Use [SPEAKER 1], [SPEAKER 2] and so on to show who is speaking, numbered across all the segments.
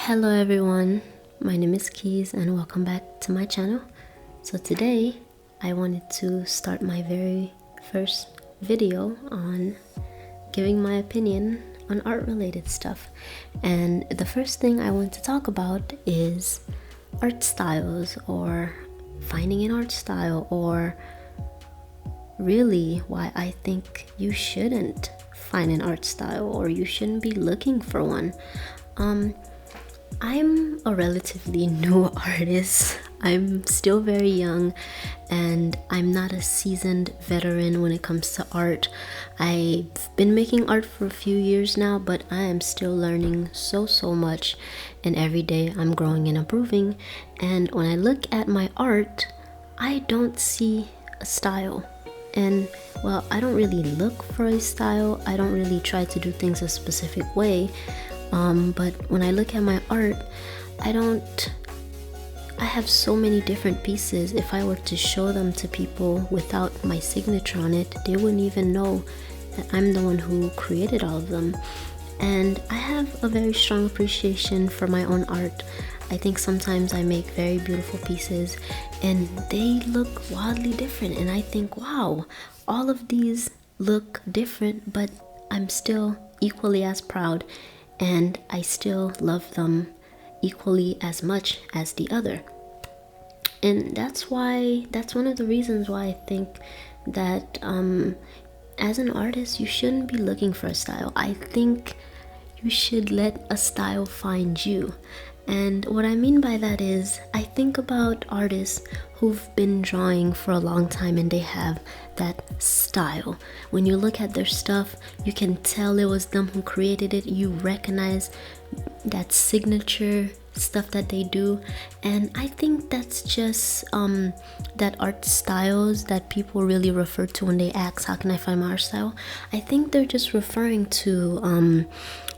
[SPEAKER 1] Hello everyone, my name is Keys and welcome back to my channel. So today I wanted to start my very first video on giving my opinion on art related stuff. And the first thing I want to talk about is art styles, or finding an art style, or really why I think you shouldn't find an art style or you shouldn't be looking for one. I'm a relatively new artist. I'm still very young and I'm not a seasoned veteran when it comes to art. I've been making art for a few years now, but I am still learning so much, and every day I'm growing and improving. And when I look at my art, I don't see a style. And well, I don't really look for a style. I don't really try to do things a specific way. But when I look at my art, I have so many different pieces. If I were to show them to people without my signature on it, they wouldn't even know that I'm the one who created all of them. And I have a very strong appreciation for my own art. I think sometimes I make very beautiful pieces and they look wildly different, and I think, wow, all of these look different, but I'm still equally as proud and I still love them equally as much as the other. And that's one of the reasons why I think that as an artist, you shouldn't be looking for a style. I think you should let a style find you. And what I mean by that is, I think about artists who've been drawing for a long time and they have that style. When you look at their stuff, you can tell it was them who created it. You recognize that signature stuff that they do. And I think that's just that art styles that people really refer to when they ask, how can I find my art style? I think they're just referring to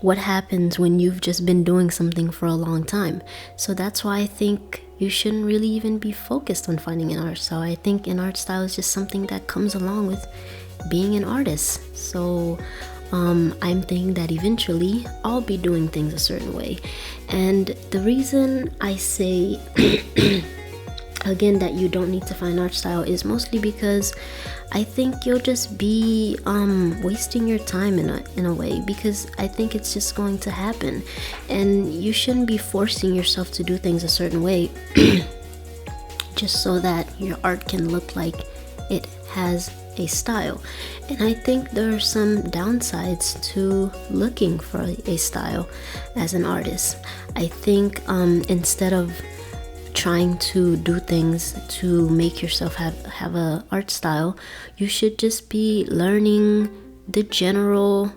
[SPEAKER 1] what happens when you've just been doing something for a long time. So that's why I think you shouldn't really even be focused on finding an art style. I think an art style is just something that comes along with being an artist. So I'm thinking that eventually I'll be doing things a certain way. And the reason I say again that you don't need to find art style is mostly because I think you'll just be wasting your time in a way, because I think it's just going to happen, and you shouldn't be forcing yourself to do things a certain way just so that your art can look like it has a style. And I think there are some downsides to looking for a style as an artist. I think instead of trying to do things to make yourself have a art style, you should just be learning the general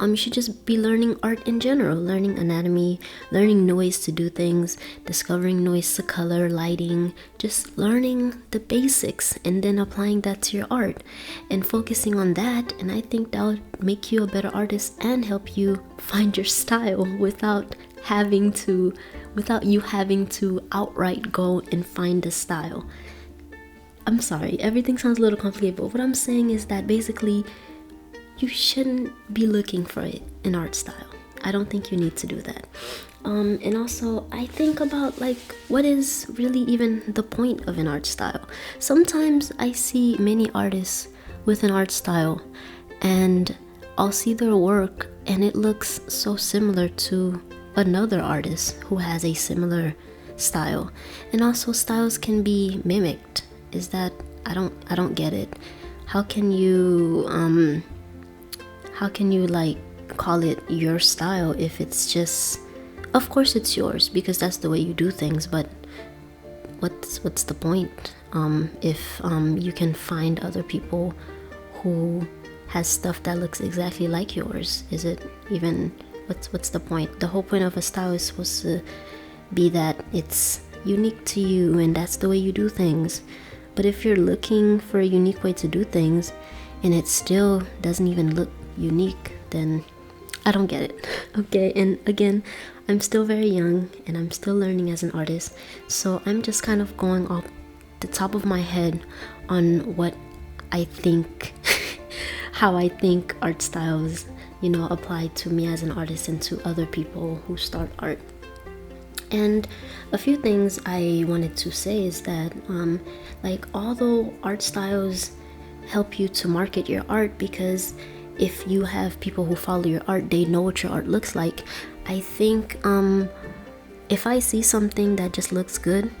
[SPEAKER 1] you should just be learning art in general, learning anatomy, learning new ways to do things, discovering new ways to color, lighting, just learning the basics and then applying that to your art and focusing on that. And I think that would make you a better artist and help you find your style without you having to outright go and find a style. I'm sorry, everything sounds a little complicated, but what I'm saying is that basically you shouldn't be looking for an art style. I don't think you need to do that. And also, I think about what is really even the point of an art style. Sometimes I see many artists with an art style and I'll see their work and it looks so similar to another artist who has a similar style. And also, styles can be mimicked. Is that I don't get it. How can you call it your style if it's just, of course it's yours because that's the way you do things, but what's the point if you can find other people who has stuff that looks exactly like yours? Is it even, what's the point? The whole point of a style is supposed to be that it's unique to you and that's the way you do things. But if you're looking for a unique way to do things and it still doesn't even look unique, then I don't get it. Okay, and again, I'm still very young and I'm still learning as an artist, so I'm just kind of going off the top of my head on what I think how I think art styles apply to me as an artist and to other people who start art. And a few things I wanted to say is that like, although art styles help you to market your art, because if you have people who follow your art, they know what your art looks like. I think if I see something that just looks good,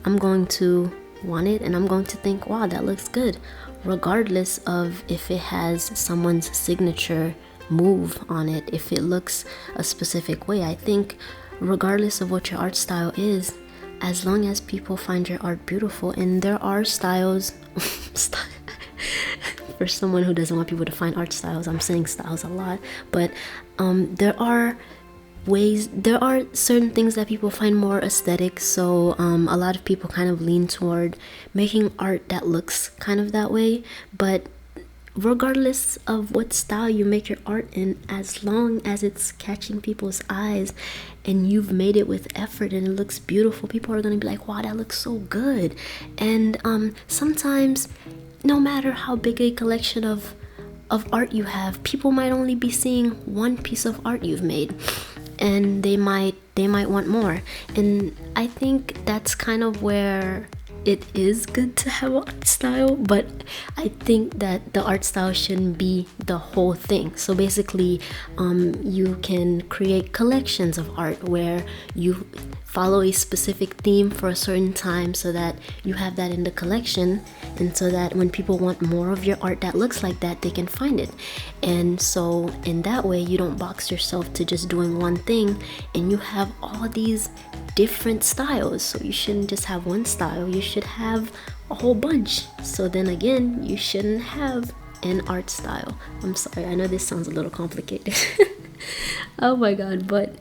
[SPEAKER 1] I'm going to want it, and I'm going to think, wow, that looks good, regardless of if it has someone's signature move on it, if it looks a specific way. I think regardless of what your art style is, as long as people find your art beautiful, and there are styles for someone who doesn't want people to find art styles, I'm saying styles a lot, but there are certain things that people find more aesthetic. So a lot of people kind of lean toward making art that looks kind of that way. But regardless of what style you make your art in, as long as it's catching people's eyes and you've made it with effort and it looks beautiful, people are going to be like, wow, that looks so good. And sometimes, no matter how big a collection of art you have, people might only be seeing one piece of art you've made, and they might want more. And I think that's kind of where it is good to have art style, but I think that the art style shouldn't be the whole thing. So basically, you can create collections of art where you follow a specific theme for a certain time, so that you have that in the collection, and so that when people want more of your art that looks like that, they can find it. And so in that way, you don't box yourself to just doing one thing, and you have all these different styles. So you shouldn't just have one style, you should have a whole bunch. So then again, you shouldn't have an art style. I'm sorry, I know this sounds a little complicated. Oh my god, but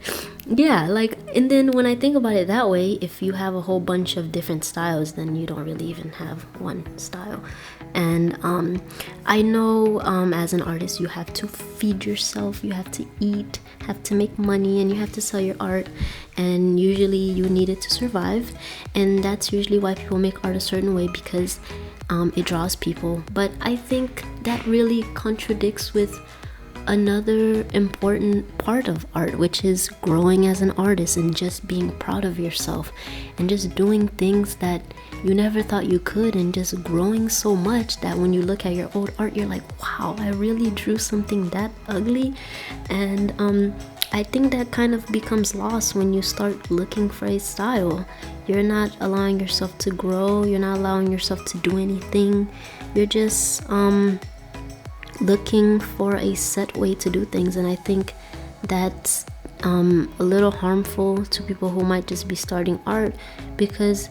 [SPEAKER 1] yeah, like, and then when I think about it that way, if you have a whole bunch of different styles, then you don't really even have one style. And I know as an artist, you have to feed yourself, you have to eat, have to make money, and you have to sell your art, and usually you need it to survive. And that's usually why people make art a certain way, because it draws people. But I think that really contradicts with another important part of art, which is growing as an artist and just being proud of yourself and just doing things that you never thought you could, and just growing so much that when you look at your old art, you're like, wow, I really drew something that ugly. And I think that kind of becomes lost when you start looking for a style. You're not allowing yourself to grow, you're not allowing yourself to do anything, you're just looking for a set way to do things. And I think that's a little harmful to people who might just be starting art, because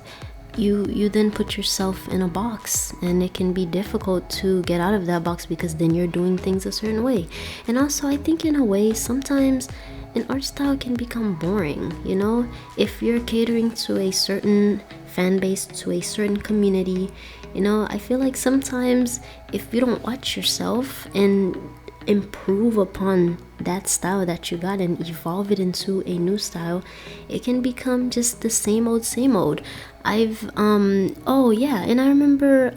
[SPEAKER 1] you then put yourself in a box, and it can be difficult to get out of that box, because then you're doing things a certain way. And also, I think in a way, sometimes an art style can become boring, you know? If you're catering to a certain fan base, to a certain community, you know, I feel like sometimes if you don't watch yourself and improve upon that style that you got and evolve it into a new style, it can become just the same old. Oh yeah, and I remember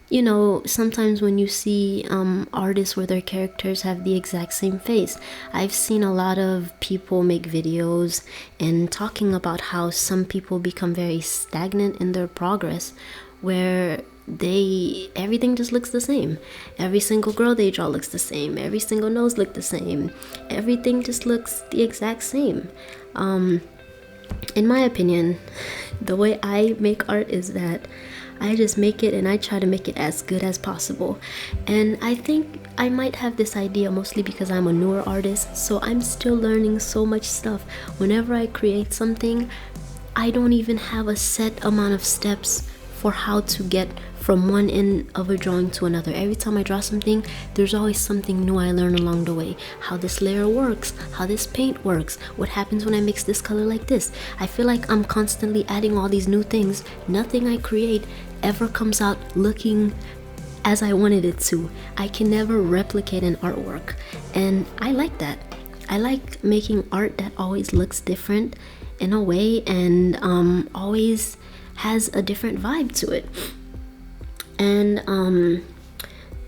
[SPEAKER 1] you know, sometimes when you see artists where their characters have the exact same face, I've seen a lot of people make videos and talking about how some people become very stagnant in their progress, where everything just looks the same. Every single girl they draw looks the same, every single nose look the same, everything just looks the exact same. In my opinion, the way I make art is that I just make it and I try to make it as good as possible. And I think I might have this idea mostly because I'm a newer artist, so I'm still learning so much stuff. Whenever I create something, I don't even have a set amount of steps for how to get from one end of a drawing to another. Every time I draw something, there's always something new I learn along the way. How this layer works, how this paint works, what happens when I mix this color like this. I feel like I'm constantly adding all these new things. Nothing I create ever comes out looking as I wanted it to. I can never replicate an artwork, and I like that. I like making art that always looks different in a way, and always has a different vibe to it. And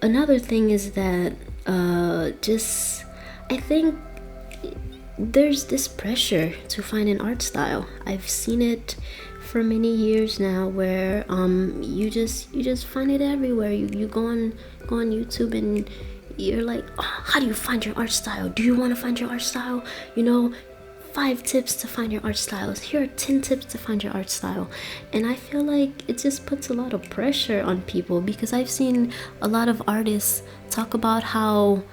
[SPEAKER 1] another thing is that I think there's this pressure to find an art style. I've seen it for many years now, where you just find it everywhere. You go on YouTube and you're like, oh, how do you find your art style? Do you want to find your art style? 5 tips to find your art styles. Here are 10 tips to find your art style. And I feel like it just puts a lot of pressure on people, because I've seen a lot of artists talk about how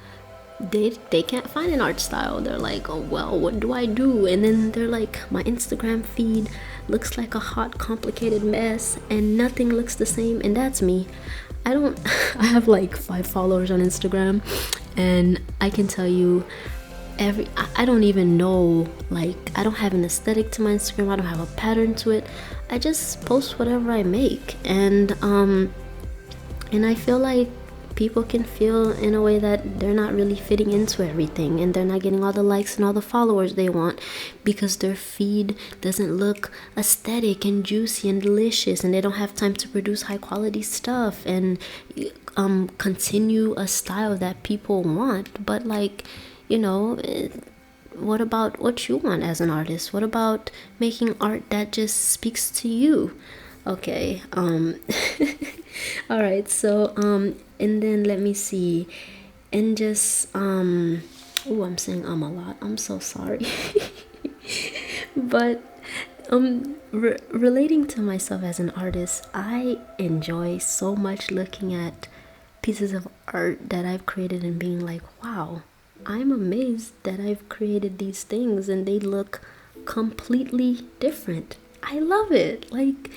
[SPEAKER 1] they can't find an art style. They're like, oh well, what do I do? And then they're like, my Instagram feed looks like a hot, complicated mess, and nothing looks the same. And that's me. I have like 5 followers on Instagram, and I can tell you, I don't even know, like, I don't have an aesthetic to my Instagram. I don't have a pattern to it. I just post whatever I make, and I feel like people can feel in a way that they're not really fitting into everything, and they're not getting all the likes and all the followers they want, because their feed doesn't look aesthetic and juicy and delicious, and they don't have time to produce high quality stuff and continue a style that people want. But like, what about what you want as an artist? What about making art that just speaks to you? Okay. All right. So and then let me see, and just I'm saying a lot. I'm so sorry. But relating to myself as an artist, I enjoy so much looking at pieces of art that I've created and being like, wow, I'm amazed that I've created these things and they look completely different. I love it. Like,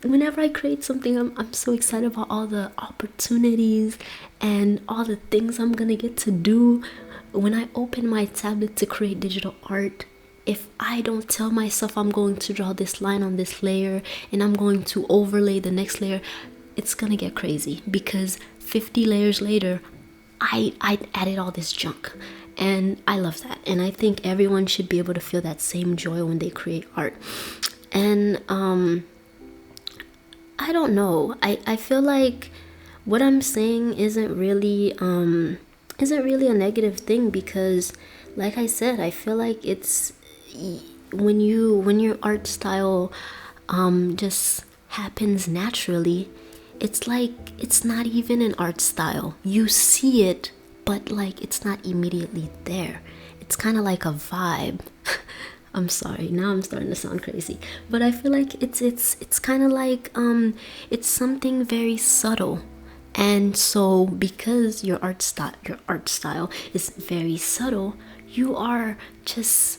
[SPEAKER 1] whenever I create something, I'm so excited about all the opportunities and all the things I'm gonna get to do. When I open my tablet to create digital art, if I don't tell myself I'm going to draw this line on this layer and I'm going to overlay the next layer, it's gonna get crazy, because 50 layers later, I added all this junk, and I love that. And I think everyone should be able to feel that same joy when they create art. And I don't know, I feel like what I'm saying isn't really a negative thing, because like I said, I feel like it's when your art style just happens naturally, it's like it's not even an art style. You see it, but like it's not immediately there. It's kind of like a vibe. I'm sorry, now I'm starting to sound crazy, but I feel like it's kind of like it's something very subtle. And so because your art style is very subtle, you are just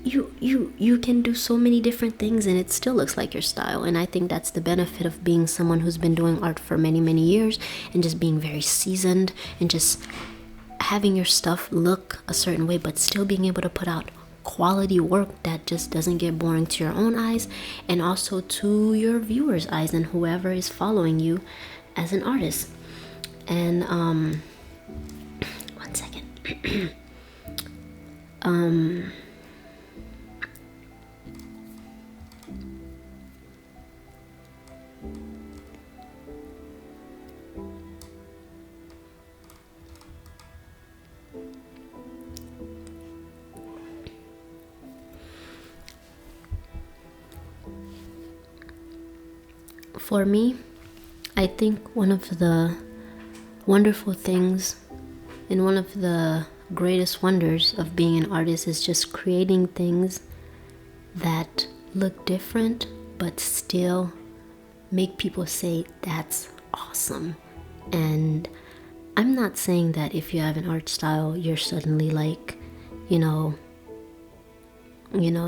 [SPEAKER 1] you can do so many different things and it still looks like your style. And I think that's the benefit of being someone who's been doing art for many years, and just being very seasoned, and just having your stuff look a certain way, but still being able to put out quality work that just doesn't get boring to your own eyes, and also to your viewers' eyes and whoever is following you as an artist. And 1 second. For me, I think one of the wonderful things and one of the greatest wonders of being an artist is just creating things that look different but still make people say that's awesome. And I'm not saying that if you have an art style, you're suddenly like,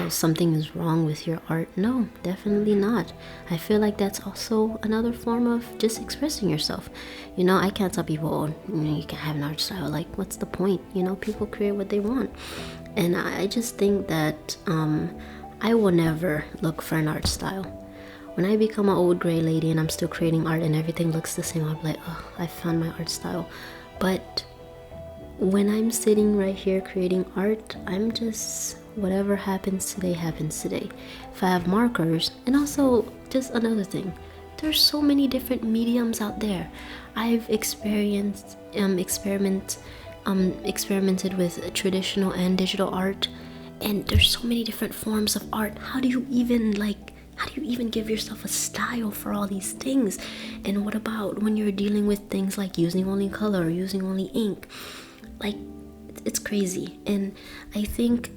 [SPEAKER 1] something is wrong with your art. No, definitely not. I feel like that's also another form of just expressing yourself. I can't tell people, you can't have an art style. Like, what's the point? People create what they want. And I just think that I will never look for an art style. When I become an old gray lady and I'm still creating art and everything looks the same, I'll be like, oh, I found my art style. But when I'm sitting right here creating art, I'm just, whatever happens today happens today. If I have markers, and also just another thing, there's so many different mediums out there. I've experiment experimented with traditional and digital art, and there's so many different forms of art. How do you even give yourself a style for all these things? And what about when you're dealing with things like using only color or using only ink? Like, it's crazy. And I think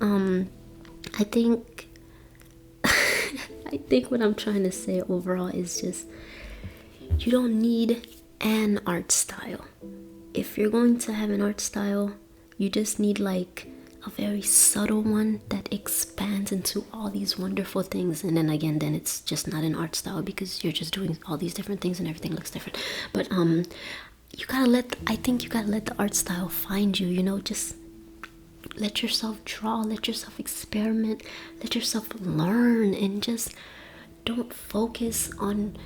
[SPEAKER 1] I think what I'm trying to say overall is just, you don't need an art style. If you're going to have an art style, you just need like a very subtle one that expands into all these wonderful things. And then again, then it's just not an art style, because you're just doing all these different things and everything looks different. But you gotta let the art style find you, you know. Just let yourself draw, let yourself experiment, let yourself learn, and just don't focus on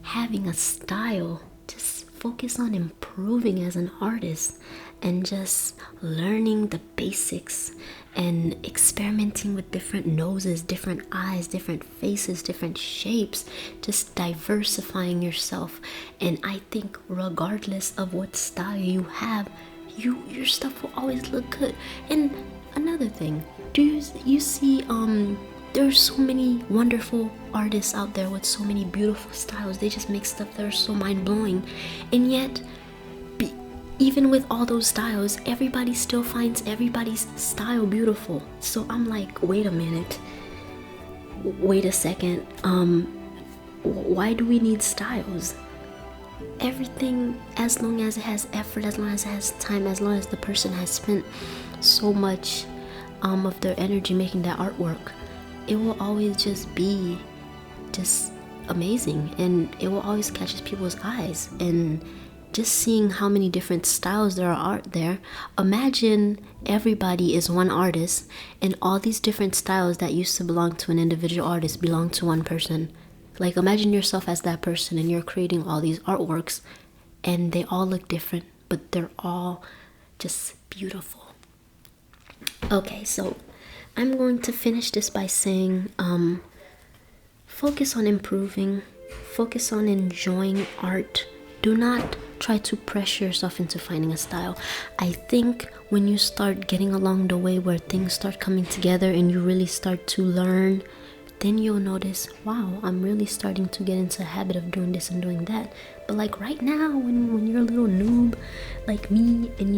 [SPEAKER 1] having a style. Just focus on improving as an artist and just learning the basics and experimenting with different noses, different eyes, different faces, different shapes, just diversifying yourself. And I think regardless of what style you have, your stuff will always look good. And another thing, do you see there's so many wonderful artists out there with so many beautiful styles. They just make stuff that are so mind-blowing, and yet even with all those styles, everybody still finds everybody's style beautiful. So I'm like, wait a minute, wait a second, why do we need styles? Everything, as long as it has effort, as long as it has time, as long as the person has spent so much of their energy making that artwork, it will always just be just amazing, and it will always catch people's eyes. And just seeing how many different styles there are out there, imagine everybody is one artist and all these different styles that used to belong to an individual artist belong to one person. Like, imagine yourself as that person and you're creating all these artworks and they all look different, but they're all just beautiful. Okay, so I'm going to finish this by saying, focus on improving, focus on enjoying art. Do not try to pressure yourself into finding a style. I think when you start getting along the way where things start coming together and you really start to learn, then you'll notice, wow, I'm really starting to get into a habit of doing this and doing that. But like right now, when you're a little noob like me and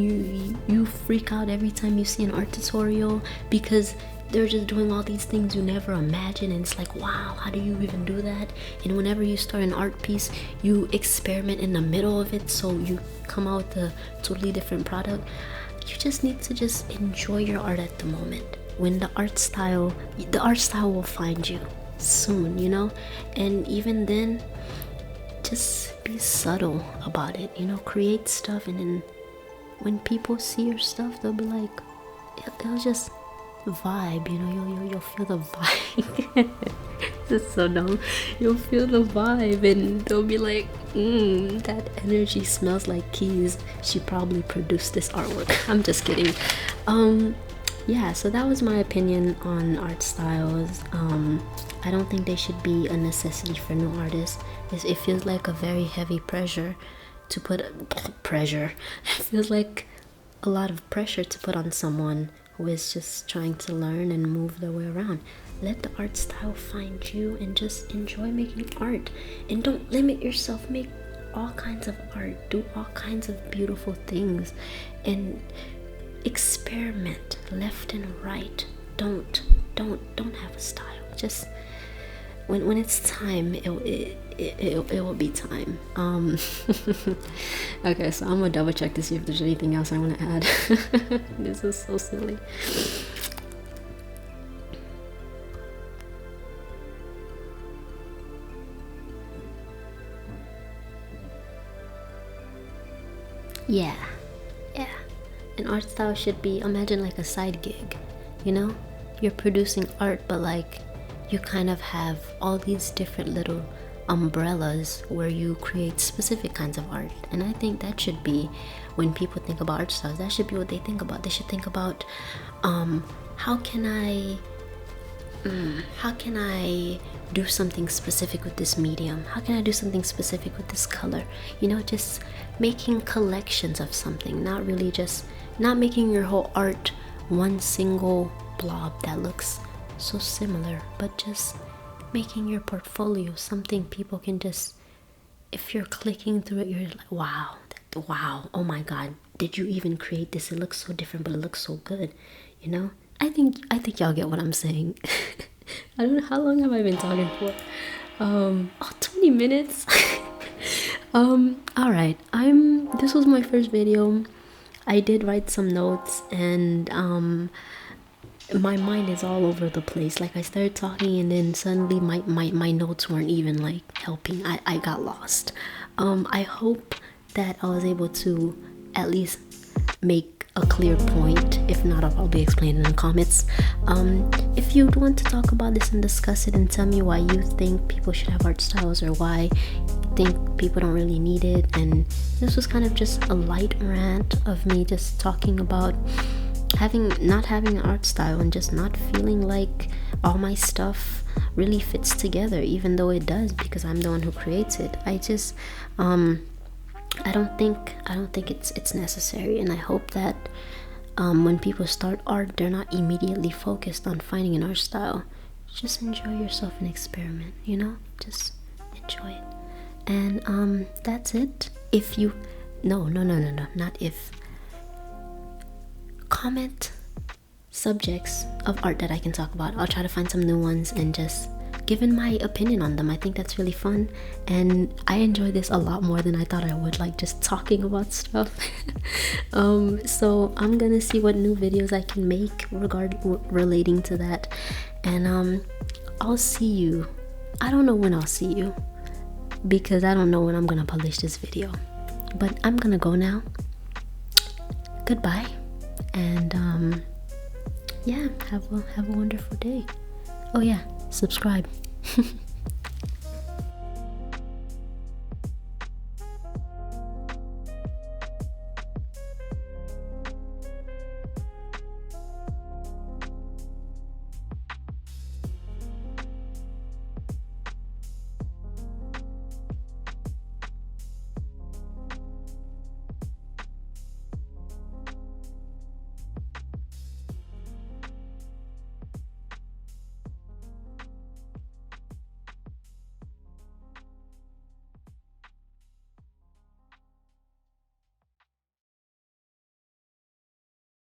[SPEAKER 1] you freak out every time you see an art tutorial because they're just doing all these things you never imagined, and it's like, wow, how do you even do that? And whenever you start an art piece, you experiment in the middle of it, so you come out with a totally different product. You just need to just enjoy your art at the moment. When the art style will find you soon, you know. And even then, just be subtle about it, you know. Create stuff, and then when people see your stuff, they'll be like, it'll just vibe, you know. You'll feel the vibe. This is so dumb. You'll feel the vibe, and they'll be like, that energy smells like keys. She probably produced this artwork. I'm just kidding. Yeah, so that was my opinion on art styles. I don't think they should be a necessity for new artists. It feels like a very heavy pressure to put pressure. It feels like a lot of pressure to put on someone who is just trying to learn and move their way around. Let the art style find you and just enjoy making art. And don't limit yourself. Make all kinds of art. Do all kinds of beautiful things. And experiment left and right. Don't have a style. Just when it's time, it will be time. Okay, so I'm gonna double check to see if there's anything else I want to add. This is so silly. Yeah. An art style should be, imagine like a side gig, you know. You're producing art, but like you kind of have all these different little umbrellas where you create specific kinds of art. And I think that should be, when people think about art styles, that should be what they think about. They should think about how can I how can I do something specific with this medium? How can I do something specific with this color? You know, just making collections of something, not really just, not making your whole art one single blob that looks so similar, but just making your portfolio something people can just, if you're clicking through it, you're like, wow, wow, oh my god, did you even create this? It looks so different, but it looks so good, you know? I think y'all get what I'm saying. I don't know, how long have I been talking for? 20 minutes. All right, this was my first video. I did write some notes, and my mind is all over the place. Like, I started talking and then suddenly my notes weren't even like helping. I got lost. I hope that I was able to at least make a clear point. If not, I'll probably explain it in the comments. If you'd want to talk about this and discuss it and tell me why you think people should have art styles, or why you think people don't really need it. And this was kind of just a light rant of me just talking about not having an art style, and just not feeling like all my stuff really fits together, even though it does, because I'm the one who creates it. I just I don't think it's necessary. And I hope that when people start art, they're not immediately focused on finding an art style. Just enjoy yourself and experiment, you know, just enjoy it. And that's it. If you no, not if, comment subjects of art that I can talk about. I'll try to find some new ones and just give in my opinion on them. I think that's really fun, and I enjoy this a lot more than I thought I would, like just talking about stuff. So I'm gonna see what new videos I can make relating to that, and I'll see you. I don't know when I'll see you, because I don't know when I'm gonna publish this video, but I'm gonna go now. Goodbye, and yeah, have a wonderful day. Oh yeah, subscribe.